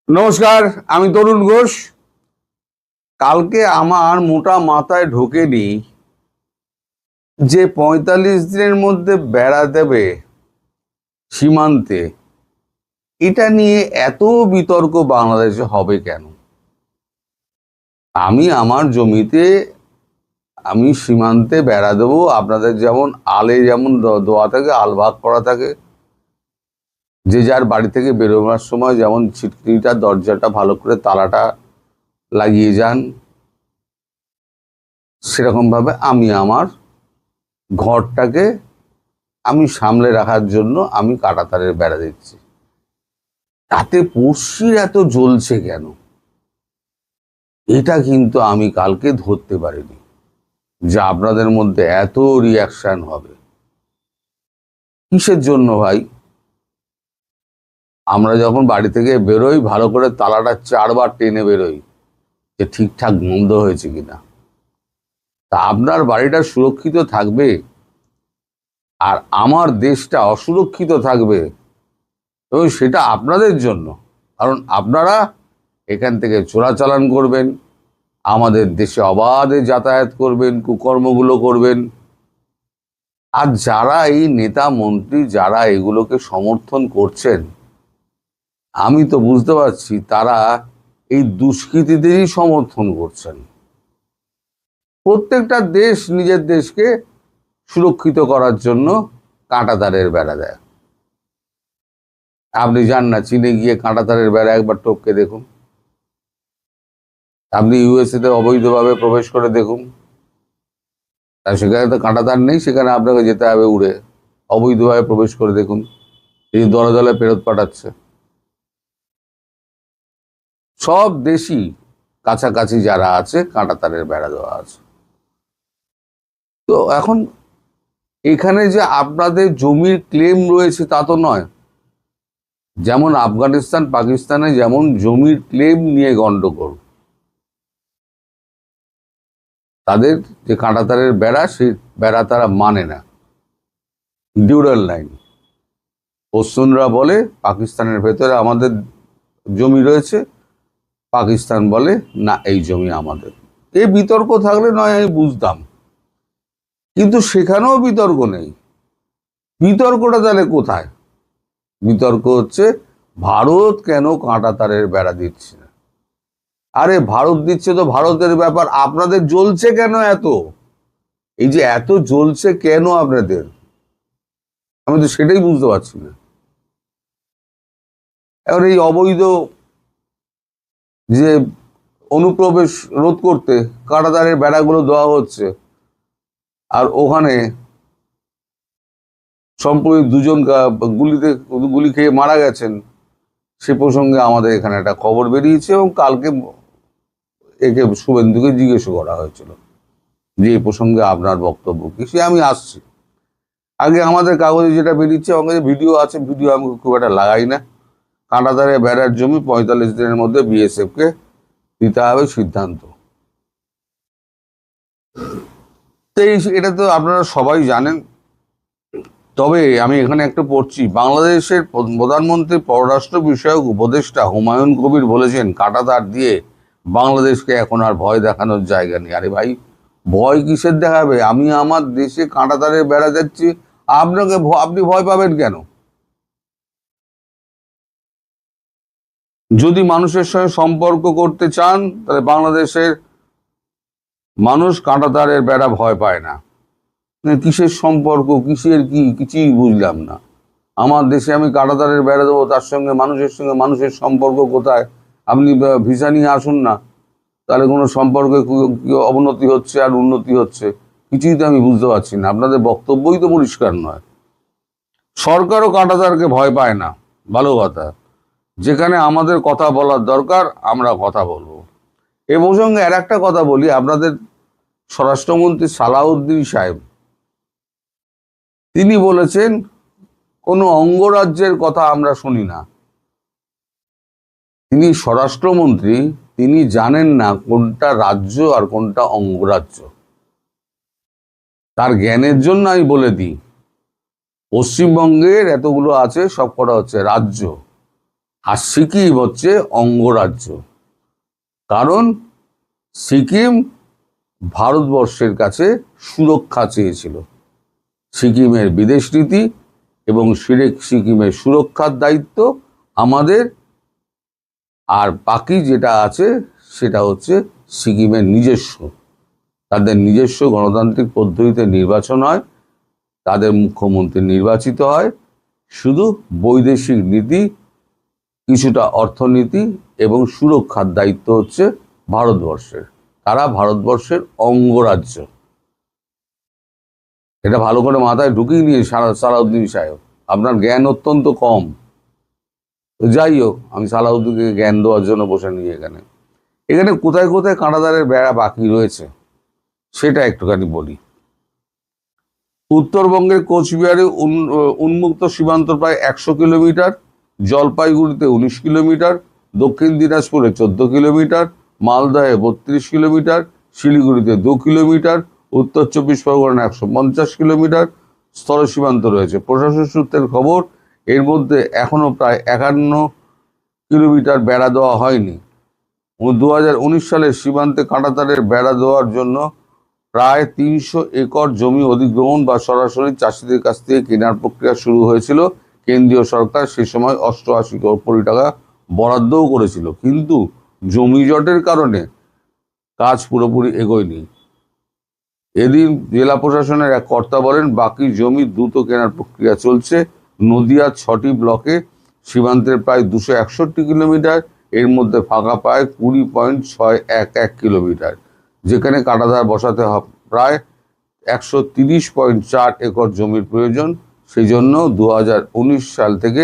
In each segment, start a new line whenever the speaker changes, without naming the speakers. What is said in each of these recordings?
নমস্কার, আমি তরুণ ঘোষ। কালকে আমার মোটা মাথায় ঢোকেনি যে ৪৫ দিনের মধ্যে বেড়া দেবে সীমান্তে, এটা নিয়ে এত বিতর্ক বাংলাদেশে হবে কেন? আমি আমার জমিতে আমি সীমান্তে বেড়া দেবো, আপনাদের যেমন আলে যেমন দেওয়া থাকে, আল ভাগ করা থাকে, যে যার বাড়ি থেকে বেরোবার সময় যেমন ছিটকিনিটা দরজাটা ভালো করে তালাটা লাগিয়ে যান, সেরকম ভাবে আমি আমার ঘরটাকে আমি সামলে রাখার জন্য আমি কাঁটাতারের বেড়া দিচ্ছি। তাতে পড়শির এত জ্বলছে কেন? এটা কিন্তু আমি কালকে ধরতে পারিনি যে আপনাদের মধ্যে এত রিয়াকশন হবে। কিসের জন্য ভাই? আমরা যখন বাড়ি থেকে বেরোই ভালো করে তালাটা 4বার টেনে বেরোই যে ঠিকঠাক বন্ধ হয়েছে কিনা। তা আপনার বাড়িটা সুরক্ষিত থাকবে আর আমার দেশটা অসুরক্ষিত থাকবে, এবং সেটা আপনাদের জন্য। কারণ আপনারা এখান থেকে চোরাচালান করবেন, আমাদের দেশে অবাধে যাতায়াত করবেন, কুকর্মগুলো করবেন। আর যারা এই নেতা মন্ত্রী যারা এগুলোকে সমর্থন করছেন, আমি তো বুঝতে পারছি তারা এই দুষ্কৃতীদেরই সমর্থন করছেন। প্রত্যেকটা দেশ নিজের দেশকে সুরক্ষিত করার জন্য কাঁটাতারের বেড়া দেয়। আপনি যান না চীনে গিয়ে কাঁটাতারের বেড়া একবার টপকে দেখুন, আপনি ইউএসএ তে অবৈধভাবে প্রবেশ করে দেখুন, আর সেখানে তো কাঁটাতার নেই, সেখানে আপনাকে যেতে হবে উড়ে। অবৈধভাবে প্রবেশ করে দেখুন, এই দলে দলে ফেরত পাঠাচ্ছে। সব দেশই কাছাকাছি যারা আছে কাঁটাতারের বেড়া দেওয়া আছে। তো এখন এখানে যে আপনাদের জমির ক্লেম রয়েছে তা তো নয়। যেমন আফগানিস্তান পাকিস্তানে যেমন জমির ক্লেম নিয়ে গন্ডগোল, তাদের যে কাঁটাতারের বেড়া সেই বেড়া তারা মানে না, ডিউরাল লাইন। পশ্চিমরা বলে পাকিস্তানের ভেতরে আমাদের জমি রয়েছে, পাকিস্তান বলে না এই জমি আমাদের। এই বিতর্ক থাকলে নয় আমি বুঝতাম, কিন্তু সেখানেও বিতর্ক নেই। বিতর্কটা তাহলে কোথায়? বিতর্ক হচ্ছে ভারত কেন কাঁটাতারের বেড়া দিচ্ছে না। আরে ভারত দিচ্ছে তো ভারতের ব্যাপার, আপনাদের জ্বলছে কেন এত? এই যে এত জ্বলছে কেন আপনাদের, আমি তো সেটাই বুঝতে পারছি না। এবার এই অবৈধ যে অনুপ্রবেশ রোধ করতে কাঁটাতারের বেড়াগুলো দেওয়া হচ্ছে, আর ওখানে সম্প্রতি দুজন গুলি খেয়ে মারা গেছেন, সে প্রসঙ্গে আমাদের এখানে একটা খবর বেরিয়েছে, এবং কালকে একে শুভেন্দুকে জিজ্ঞেস করা হয়েছিল যে এই প্রসঙ্গে আপনার বক্তব্য কি। সে আমি আসছি, আগে আমাদের কাগজে যেটা বেরিয়েছে, আমার কাছে ভিডিও আছে, ভিডিও আমি খুব একটা লাগাই না। কাঁটাতারে বেড়ার জমি ৪৫ দিনের মধ্যে বিএসএফ কে দিতে হবে সিদ্ধান্ত। তো এটা তো আপনারা সবাই জানেন। তবে আমি এখানে একটা পড়ছি, বাংলাদেশের প্রধানমন্ত্রী পররাষ্ট্র বিষয়ক উপদেষ্টা হুমায়ুন কবির বলেছেন কাঁটাতার দিয়ে বাংলাদেশকে এখন আর ভয় দেখানোর জায়গা নেই। আরে ভাই, ভয় কিসের দেখাবে? আমি আমার দেশে কাঁটাতারের বেড়া যাচ্ছি, আপনি ভয় পাবেন কেন? যদি মানুষের সঙ্গে সম্পর্ক করতে চান তাহলে বাংলাদেশের মানুষ কাঁটাতারের বেড়া ভয় পায় না। কিসের সম্পর্ক, কিসের কি, কিছুই বুঝলাম না। আমার দেশে আমি কাঁটাতারের বেড়া দেবো, তার সঙ্গে মানুষের সম্পর্ক কোথায়? আপনি ভিসা নিয়ে আসুন না, তাহলে কোনো সম্পর্কে অবনতি হচ্ছে আর উন্নতি হচ্ছে, কিছুই তো আমি বুঝতে পারছি না। আপনাদের বক্তব্যই তো পরিষ্কার নয়। সরকারও কাঁটাতারকে ভয় পায় না, ভালো কথা। যেখানে আমাদের কথা বলার দরকার আমরা কথা বলবো। এ প্রসঙ্গে আর একটা কথা বলি, আপনাদের স্বরাষ্ট্রমন্ত্রী সালাউদ্দিন সাহেব তিনি বলেছেন কোনো অঙ্গরাজ্যের কথা আমরা শুনি না। তিনি স্বরাষ্ট্রমন্ত্রী, তিনি জানেন না কোনটা রাজ্য আর কোনটা অঙ্গরাজ্য। তার জ্ঞানের জন্য আমি বলে দিই, পশ্চিমবঙ্গের এতগুলো আছে সবকটা হচ্ছে রাজ্য, আর সিকিম হচ্ছে অঙ্গরাজ্য, কারণ সিকিম ভারতবর্ষের কাছে সুরক্ষা চেয়েছিল। সিকিমের বিদেশ নীতি এবং সিকিমের সুরক্ষার দায়িত্ব আমাদের, আর বাকি যেটা আছে সেটা হচ্ছে সিকিমের নিজস্ব, তাদের নিজস্ব গণতান্ত্রিক পদ্ধতিতে নির্বাচন হয়, তাদের মুখ্যমন্ত্রী নির্বাচিত হয়, শুধু বৈদেশিক নীতি, কিছুটা অর্থনীতি এবং সুরক্ষার দায়িত্ব হচ্ছে ভারতবর্ষের। তারা ভারতবর্ষের অঙ্গরাজ্য। এটা ভালো করে মাথায় ঢুকিয়ে নিয়ে সালাউদ্দিন সাহেব, আপনার জ্ঞান অত্যন্ত কম। যাই হোক, আমি সালাউদ্দিনকে জ্ঞান দেওয়ার জন্য বসে নিই এখানে। এখানে কোথায় কোথায় কাঁটাতারের বেড়া বাকি রয়েছে সেটা একটুখানি বলি। উত্তরবঙ্গের কোচবিহারে উন্মুক্ত সীমান্ত প্রায় 100 কিলোমিটার, জলপাইগুড়িতে 19 কিলোমিটার, দক্ষিণ দিনাজপুরে 14 কিলোমিটার, মালদহে 32 কিলোমিটার, শিলিগুড়িতে 2 কিলোমিটার, উত্তর 24 পরগনা 150 কিলোমিটার স্থল সীমান্ত রয়েছে। প্রশাসন সূত্রের খবর, এর মধ্যে এখনো প্রায় 51 কিলোমিটার বেড়া দেওয়া হয়নি। 2019 সালে সীমান্তে কাঁটাতারের বেড়া দেওয়ার জন্য প্রায় 300 একর জমি অধিগ্রহণ বা সরাসরি চাষিদের কাছ থেকে কেনার প্রক্রিয়া শুরু হয়েছিল। কেন্দ্রীয় সরকার সে সময় 88 কোটি টাকা বরাদ্দও করেছিল, কিন্তু জমি জটের কারণে কাজ পুরোপুরি এগোয়নি। এদিন জেলা প্রশাসনের এক কর্তা বলেন, বাকি জমি দ্রুত কেনার প্রক্রিয়া চলছে। নদিয়ার 6টি ব্লকে সীমান্তের প্রায় 261 কিলোমিটার, এর মধ্যে ফাঁকা পায় 20.611 কিলোমিটার, যেখানে কাঁটাতার বসাতে প্রায় 130.4 একর জমির প্রয়োজন। সেই জন্য 2019 সাল থেকে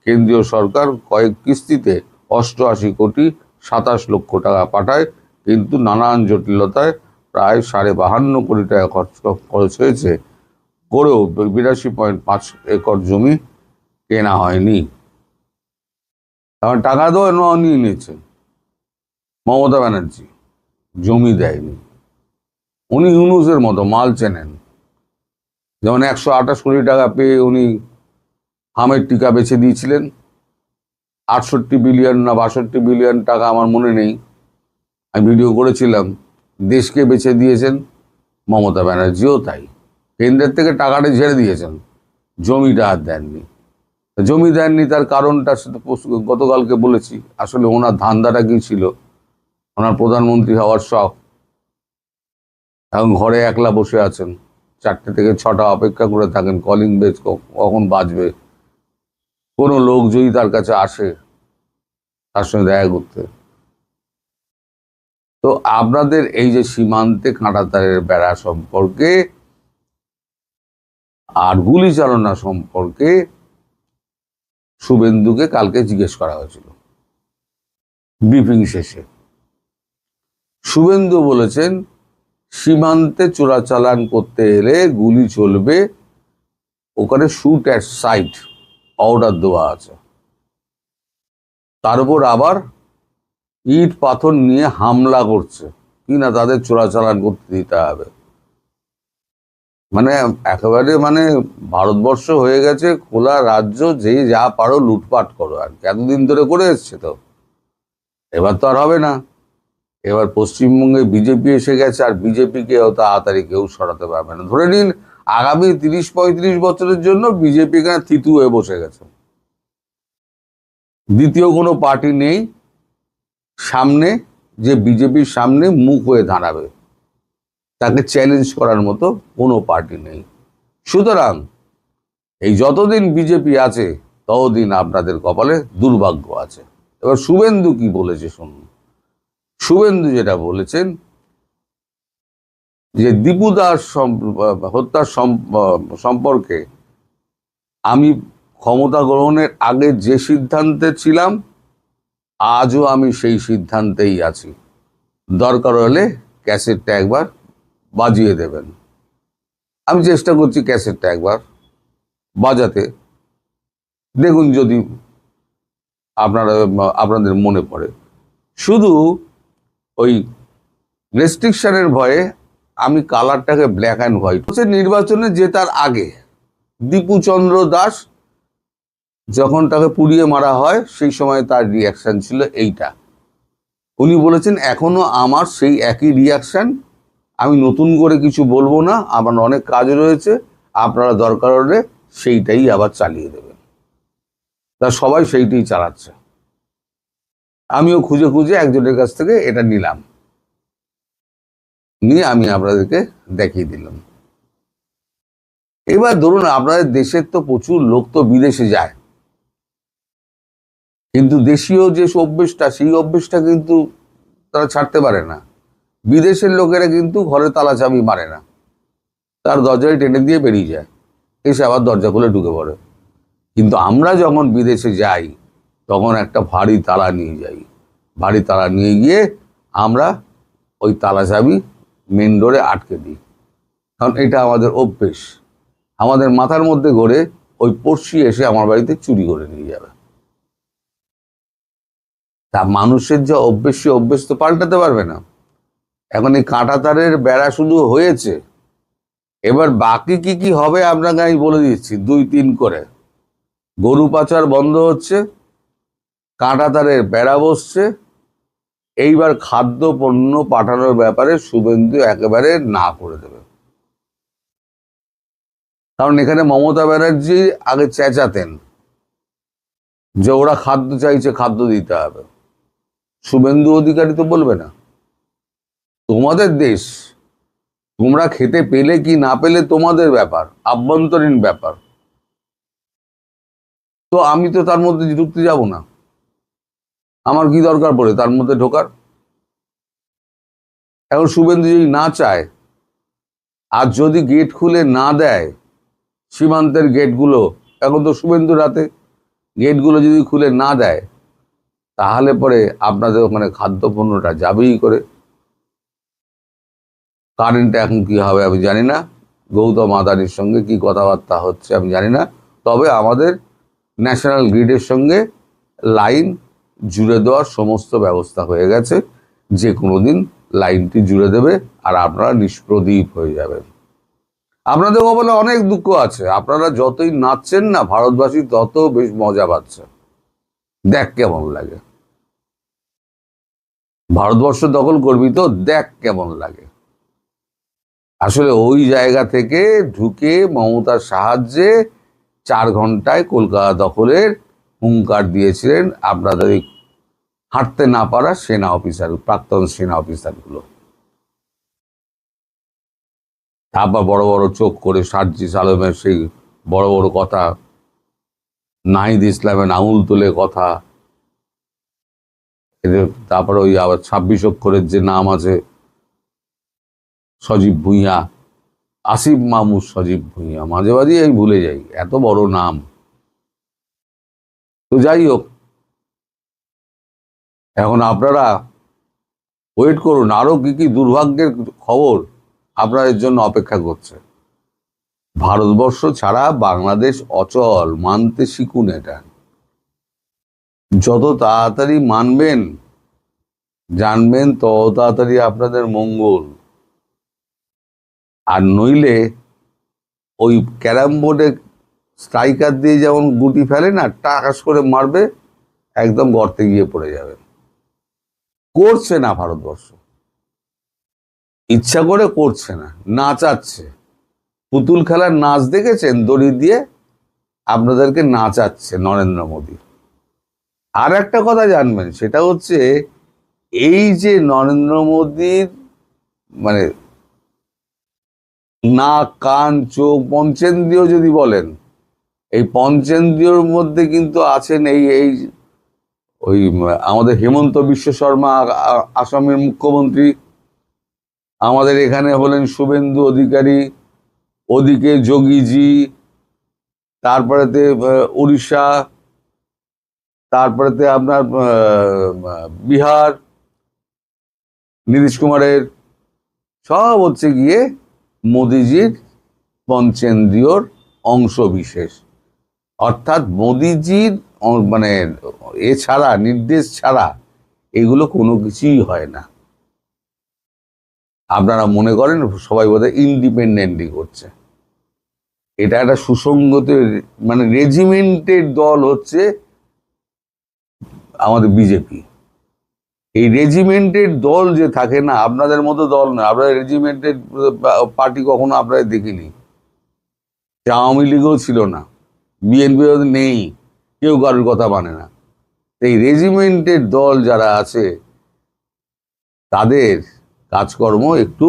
কেন্দ্রীয় সরকার কয়েক কিস্তিতে 88 কোটি 27 লক্ষ টাকা পাঠায়, কিন্তু নানান জটিলতায় প্রায় 52.5 কোটি টাকা খরচ হয়েছে, করেও 82.5 একর জমি কেনা হয়নি। কারণ টাকা দেওয়া নিয়ে নিয়েছে মমতা ব্যানার্জি, জমি দেয়নি। উনি ইউনূসের মতো মাল চেনেন। যেমন 128 কোটি টাকা পেয়ে উনি হামের টিকা বেছে দিয়েছিলেন। 68 বিলিয়ন না 62 বিলিয়ন টাকা আমার মনে নেই, আমি ভিডিও করেছিলাম, দেশকে বেছে দিয়েছেন। মমতা ব্যানার্জিও তাই, কেন্দ্রের থেকে টাকাটা ঝেড়ে দিয়েছেন, জমিটা আর দেননি। জমি দেননি তার কারণটা গতকালকে বলেছি। আসলে ওনার ধান্দাটা কি ছিল, ওনার প্রধানমন্ত্রী হওয়ার শখ, এখন ঘরে একলা বসে আছেন, 4টে থেকে 6টা অপেক্ষা করে থাকেন কলিং বেল কখন বাজবে, কোনো লোক যদি তার কাছে আসে তার সঙ্গে দেখা করতে। তো আপনাদের এই যে সীমান্তে কাঁটাতারের বেড়া সম্পর্কে আর গুলি চালনা সম্পর্কে শুভেন্দুকে কালকে জিজ্ঞেস করা হয়েছিল ব্রিফিং শেষে। শুভেন্দু বলেছেন, সীমান্তে চোরাচালান করতে এলে গুলি চলবে, ওখানে শুট অ্যাট সাইট অর্ডার দেওয়া আছে, তার উপর আবার ইট পাথর নিয়ে হামলা করছে কিনা তাদের চোরাচালান করতে দিতে হবে। মানে একেবারে ভারতবর্ষ হয়ে গেছে খোলা রাজ্য, যে যা পারো লুটপাট করো। আর এতদিন ধরে করে এসছে, তো এবার তো আর হবে না। এবার পশ্চিমবঙ্গে বিজেপি এসে গেছে, আর বিজেপিকে তাড়াতাড়ি কেউ সরাতে পারবে না। ধরে নিন আগামী 30-35 বছরের জন্য বিজেপি এখানে থিতু হয়ে বসে গেছে, দ্বিতীয় কোনো পার্টি নেই সামনে যে বিজেপির সামনে মুখ হয়ে দাঁড়াবে, তাকে চ্যালেঞ্জ করার মতো কোনো পার্টি নেই। সুতরাং এই যতদিন বিজেপি আছে ততদিন আপনাদের কপালে দুর্ভাগ্য আছে। এবার শুভেন্দু কি বলেছে শুনুন। শুভেন্দু যেটা বলেছেন, যে দীপুদার হত্যার সম্পর্কে আমি ক্ষমতা গ্রহণের আগে যে সিদ্ধান্তে ছিলাম, আজও আমি সেই সিদ্ধান্তেই আছি। দরকার হলে ক্যাসেটটা একবার বাজিয়ে দেবেন। আমি চেষ্টা করছি ক্যাসেটটা একবার বাজাতে, দেখুন যদি আপনাদের মনে পড়ে। শুধু ওই রেস্ট্রিকশনের ভয়ে আমি কালারটাকে ব্ল্যাক অ্যান্ড হোয়াইট। নির্বাচনে জেতার আগে দীপুচন্দ্র দাস যখন তাকে পুড়িয়ে মারা হয় সেই সময় তার রিয়াকশন ছিল এইটা। উনি বলেছেন এখনো আমার সেই একই রিয়াকশন, আমি নতুন করে কিছু বলবো না, আমার অনেক কাজ রয়েছে, আপনারা দরকার হলে সেইটাই আবার চালিয়ে দেবেন। তা সবাই সেইটাই চালাচ্ছে। আমিও খুঁজে খুঁজে একজনের কাছ থেকে এটা নিলাম, নিয়ে আমি আপনাদেরকে দেখিয়ে দিলাম। এবার ধরুন আপনাদের দেশের তো প্রচুর লোক তো বিদেশে যায়, কিন্তু দেশীয় যে অভ্যেসটা সেই অভ্যেসটা কিন্তু তারা ছাড়তে পারে না। বিদেশের লোকেরা কিন্তু ঘরে তালা চাবি মারে না, তার দরজায় টেনে দিয়ে বেরিয়ে যায়, এসে আবার দরজা খুলে ঢুকে পড়ে। কিন্তু আমরা যখন বিদেশে যাই তখন একটা ভারী তালা নিয়ে যাই, ভারী তালা নিয়ে গিয়ে আমরা ওই তালা চাবি মেন ডোরে আটকে দিই, কারণ এটা আমাদের অভ্যেস। আমাদের মাথার মধ্যে ঘোরে ওই পড়শি এসে আমার বাড়িতে চুরি করে নিয়ে যাবে। তা মানুষের যে অভ্যেস সে অভ্যেস তো পাল্টাতে পারবে না। এখন এই কাঁটাতারের বেড়া শুধু হয়েছে, এবার বাকি কি কি হবে আপনাকে আমি বলে দিচ্ছি 2-3 করে। গরু পাচার বন্ধ হচ্ছে, কাঁটাতারের বেড়া বসছে, এইবার খাদ্য পণ্য পাঠানোর ব্যাপারে শুভেন্দু একেবারে না করে দেবে। কারণ এখানে মমতা ব্যানার্জি আগে চেঁচাতেন যে ওরা খাদ্য চাইছে, খাদ্য দিতে হবে। শুভেন্দু অধিকারী তো বলবে না, তোমাদের দেশ, তোমরা খেতে পেলে কি না পেলে তোমাদের ব্যাপার, আভ্যন্তরীণ ব্যাপার, তো আমি তো তার মধ্যে ঢুকতে যাব না। আমার কি দরকার পড়ে তার মধ্যে ঢোকার? এখন শুভেন্দু যদি না চায়, আর যদি গেট খুলে না দেয়, সীমান্তের গেটগুলো, এখন তো শুভেন্দু রাতে গেটগুলো যদি খুলে না দেয়, তাহলে পরে আপনাদের ওখানে খাদ্যপণ্যটা যাবেই করে। কারেন্ট এখন কি হবে আমি জানি না, গৌতম আদানির সঙ্গে কি কথাবার্তা হচ্ছে আমি জানি না, তবে আমাদের ন্যাশনাল গ্রিডের সঙ্গে লাইন জুড়ে দেওয়ার সমস্ত ব্যবস্থা হয়ে গেছে। যে কোনো দিন লাইনটি জুড়ে দেবে আর আপনারা নিষ্প্রদীপ হয়ে যাবেন। আপনাদের বলে অনেক দুঃখ আছে, আপনারা যতই নাচছেন না ভারতবাসী তত বেশ মজা পাচ্ছে। দেখ কেমন লাগে, ভারতবর্ষ দখল করবি তো দেখ কেমন লাগে। আসলে ওই জায়গা থেকে ঢুকে মমতার সাহায্যে 4 ঘন্টায় কলকাতা দখলের হুঙ্কার দিয়েছিলেন আপনাদের হাঁটতে না পারা সেনা অফিসার, প্রাক্তন সেনা অফিসারগুলো। তারপর বড় বড় চোখ করে সার্জিস আলমের সেই বড় বড় কথা, নাহিদ ইসলামের আঙুল তুলে কথা, তারপরে ওই আবার 26 অক্ষরের যে নাম আছে সজীব ভুঁইয়া, আসিফ মাহমুদ সজীব ভুঁইয়া, মাঝে মাঝে আমি ভুলে যাই এত বড় নাম। তো যাই হোক, এখন আপনারা ওয়েট করুন, আরো কি কি দুর্ভাগ্যের খবর আপনাদের জন্য অপেক্ষা করছে। ভারতবর্ষ ছাড়া বাংলাদেশ অচল, মানতে শিখুন এটা। যত তাড়াতাড়ি মানবেন জানবেন তত তাড়াতাড়ি আপনাদের মঙ্গল। আর নইলে ওই ক্যারাম বোর্ডে স্ট্রাইকার দিয়ে যেমন গুটি ফেলে না, টাকাস করে মারবে, একদম গর্তে গিয়ে পড়ে যাবে। করছে না ভারতবর্ষ, ইচ্ছা করে করছে না, নাচাচ্ছে। পুতুল খেলার নাচ দেখেছেন? দড়ি দিয়ে আপনাদেরকে নাচাচ্ছে নরেন্দ্র মোদী। আর একটা কথা জানবেন, সেটা হচ্ছে এই যে নরেন্দ্র মোদীর মানে নাক কান চোখ পঞ্চেন্দ্রিয় যদি বলেন, এই পঞ্চেন্দ্রিয়র মধ্যে কিন্তু আছেন এই এই ওই আমাদের হেমন্ত বিশ্ব শর্মা আসামের মুখ্যমন্ত্রী, আমাদের এখানে হলেন শুভেন্দু অধিকারী, ওদিকে যোগীজি, তারপরেতে উড়িষ্যা, তারপরেতে আপনার বিহার নীতিশ কুমারের, সব হচ্ছে গিয়ে মোদিজির পঞ্চেন্দ্রিয়র অংশ বিশেষ। অর্থাৎ মোদিজির মানে এছাড়া, নির্দেশ ছাড়া এগুলো কোনো কিছুই হয় না। আপনারা মনে করেন সবাই বোধহয় ইন্ডিপেন্ডেন্টলি করছে, এটা একটা সুসংগত মানে রেজিমেন্টেড দল হচ্ছে আমাদের বিজেপি। এই রেজিমেন্টেড দল যে থাকে না, আপনাদের মতো দল না, আপনারা রেজিমেন্টেড পার্টি কখনো আপনারা দেখিনি। আওয়ামী লীগও ছিল না, বিএনপি নেই, কেউ কারোর কথা মানে না। এই রেজিমেন্টেড দল যারা আছে তাদের কাজকর্ম একটু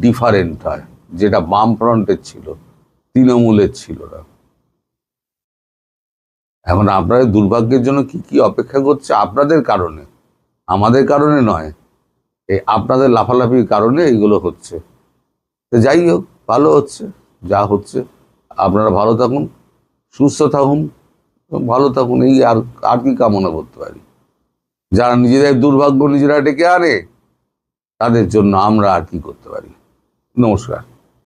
ডিফারেন্ট হয়, যেটা বামফ্রন্টের ছিল, তৃণমূলের ছিল না। এখন আপনাদের দুর্ভাগ্যের জন্য কি কি অপেক্ষা করছে আপনাদের কারণে, আমাদের কারণে নয়, এই আপনাদের লাফালাফির কারণে এইগুলো হচ্ছে। তো যাই হোক, ভালো হচ্ছে যা হচ্ছে। আপনারা ভালো থাকুন, সুস্থ থাকুন, ভালো থাকুন, এই আর আর কি কামনা করতে পারি। যারা নিজেদের দুর্ভাগ্য নিজেরা ডেকে আনে তাদের জন্য আমরা আর কি করতে পারি। নমস্কার।